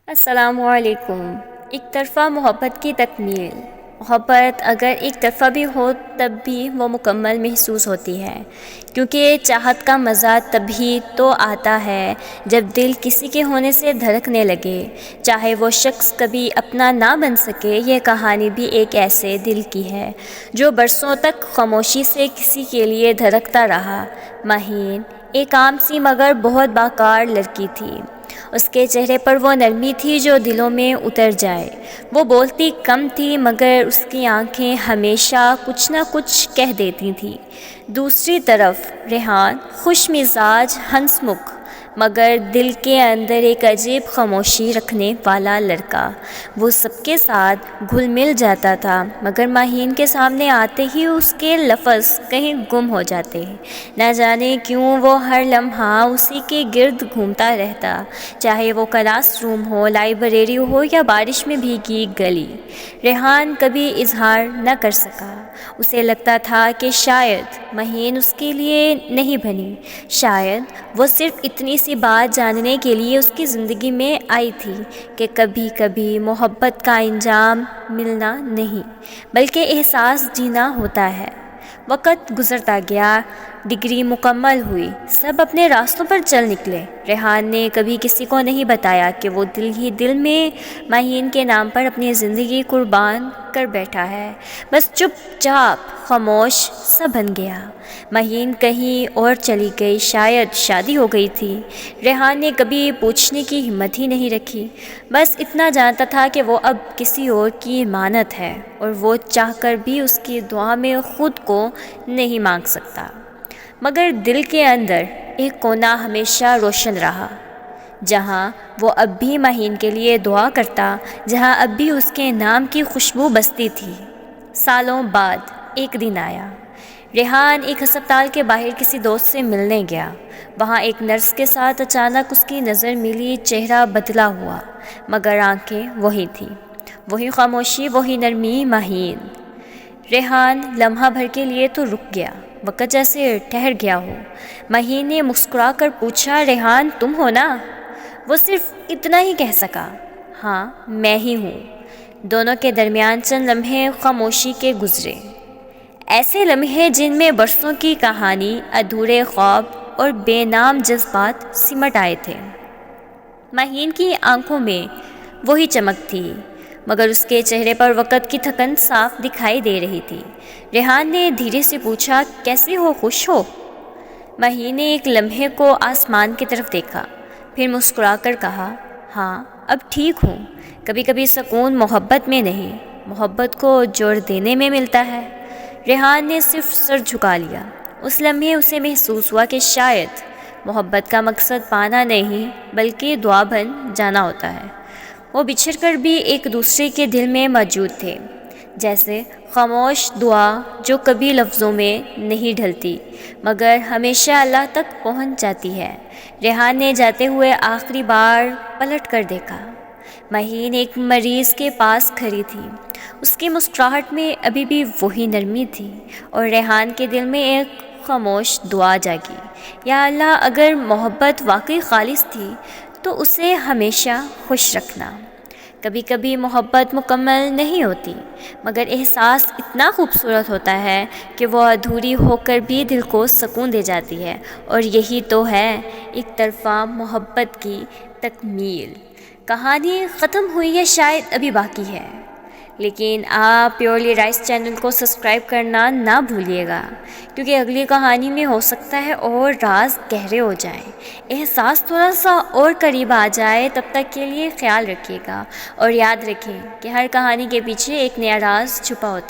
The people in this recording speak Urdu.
السلام علیکم۔ ایک طرفہ محبت کی تکمیل۔ محبت اگر ایک طرفہ بھی ہو تب بھی وہ مکمل محسوس ہوتی ہے، کیونکہ چاہت کا مزہ تبھی تو آتا ہے جب دل کسی کے ہونے سے دھڑکنے لگے، چاہے وہ شخص کبھی اپنا نہ بن سکے۔ یہ کہانی بھی ایک ایسے دل کی ہے جو برسوں تک خاموشی سے کسی کے لیے دھڑکتا رہا۔ مہین ایک عام سی مگر بہت باوقار لڑکی تھی۔ اس کے چہرے پر وہ نرمی تھی جو دلوں میں اتر جائے۔ وہ بولتی کم تھی مگر اس کی آنکھیں ہمیشہ کچھ نہ کچھ کہہ دیتی تھیں۔ دوسری طرف ریحان خوش مزاج، ہنس مکھ مگر دل کے اندر ایک عجیب خاموشی رکھنے والا لڑکا۔ وہ سب کے ساتھ گھل مل جاتا تھا مگر مہین کے سامنے آتے ہی اس کے لفظ کہیں گم ہو جاتے۔ نہ جانے کیوں وہ ہر لمحہ اسی کے گرد گھومتا رہتا، چاہے وہ کلاس روم ہو، لائبریری ہو یا بارش میں بھیگی گلی۔ ریحان کبھی اظہار نہ کر سکا۔ اسے لگتا تھا کہ شاید مہین اس کے لیے نہیں بنی، شاید وہ صرف اتنی سی بات جاننے کے لیے اس کی زندگی میں آئی تھی کہ کبھی کبھی محبت کا انجام ملنا نہیں بلکہ احساس جینا ہوتا ہے۔ وقت گزرتا گیا، ڈگری مکمل ہوئی، سب اپنے راستوں پر چل نکلے۔ ریحان نے کبھی کسی کو نہیں بتایا کہ وہ دل ہی دل میں مہین کے نام پر اپنی زندگی قربان کر بیٹھا ہے۔ بس چپ چاپ خاموش سا بن گیا۔ مہین کہیں اور چلی گئی، شاید شادی ہو گئی تھی۔ ریحان نے کبھی پوچھنے کی ہمت ہی نہیں رکھی، بس اتنا جانتا تھا کہ وہ اب کسی اور کی امانت ہے اور وہ چاہ کر بھی اس کی دعا میں خود کو نہیں مانگ سکتا۔ مگر دل کے اندر ایک کونا ہمیشہ روشن رہا، جہاں وہ اب بھی مہین کے لیے دعا کرتا، جہاں اب بھی اس کے نام کی خوشبو بستی تھی۔ سالوں بعد ایک دن آیا۔ ریحان ایک ہسپتال کے باہر کسی دوست سے ملنے گیا۔ وہاں ایک نرس کے ساتھ اچانک اس کی نظر ملی۔ چہرہ بدلا ہوا مگر آنکھیں وہی تھیں، وہی خاموشی، وہی نرمی۔ مہین۔ ریحان لمحہ بھر کے لیے تو رک گیا، وقت جیسے ٹھہر گیا ہو۔ مہین نے مسکرا کر پوچھا، ریحان تم ہو نا؟ وہ صرف اتنا ہی کہہ سکا، ہاں میں ہی ہوں۔ دونوں کے درمیان چند لمحے خاموشی کے گزرے، ایسے لمحے جن میں برسوں کی کہانی، ادھورے خواب اور بے نام جذبات سمٹ آئے تھے۔ مہین کی آنکھوں میں وہی چمک تھی مگر اس کے چہرے پر وقت کی تھکن صاف دکھائی دے رہی تھی۔ ریحان نے دھیرے سے پوچھا، کیسے ہو، خوش ہو؟ مہین نے ایک لمحے کو آسمان کی طرف دیکھا، پھر مسکرا کر کہا، ہاں اب ٹھیک ہوں۔ کبھی کبھی سکون محبت میں نہیں، محبت کو جوڑ دینے میں ملتا ہے۔ ریحان نے صرف سر جھکا لیا۔ اس لمحے اسے محسوس ہوا کہ شاید محبت کا مقصد پانا نہیں بلکہ دعا بن جانا ہوتا ہے۔ وہ بچھڑ کر بھی ایک دوسرے کے دل میں موجود تھے، جیسے خاموش دعا جو کبھی لفظوں میں نہیں ڈھلتی مگر ہمیشہ اللہ تک پہنچ جاتی ہے۔ ریحان نے جاتے ہوئے آخری بار پلٹ کر دیکھا۔ مہین ایک مریض کے پاس کھڑی تھی، اس کی مسکراہٹ میں ابھی بھی وہی نرمی تھی اور ریحان کے دل میں ایک خاموش دعا جاگی، یا اللہ اگر محبت واقعی خالص تھی تو اسے ہمیشہ خوش رکھنا۔ کبھی کبھی محبت مکمل نہیں ہوتی مگر احساس اتنا خوبصورت ہوتا ہے کہ وہ ادھوری ہو کر بھی دل کو سکون دے جاتی ہے، اور یہی تو ہے ایک طرفہ محبت کی تکمیل۔ کہانی ختم ہوئی ہے، شاید ابھی باقی ہے، لیکن آپ پیورلی رائس چینل کو سبسکرائب کرنا نہ بھولیے گا، کیونکہ اگلی کہانی میں ہو سکتا ہے اور راز گہرے ہو جائیں، احساس تھوڑا سا اور قریب آ جائے۔ تب تک کے لیے خیال رکھیے گا اور یاد رکھیں کہ ہر کہانی کے پیچھے ایک نیا راز چھپا ہوتا ہے۔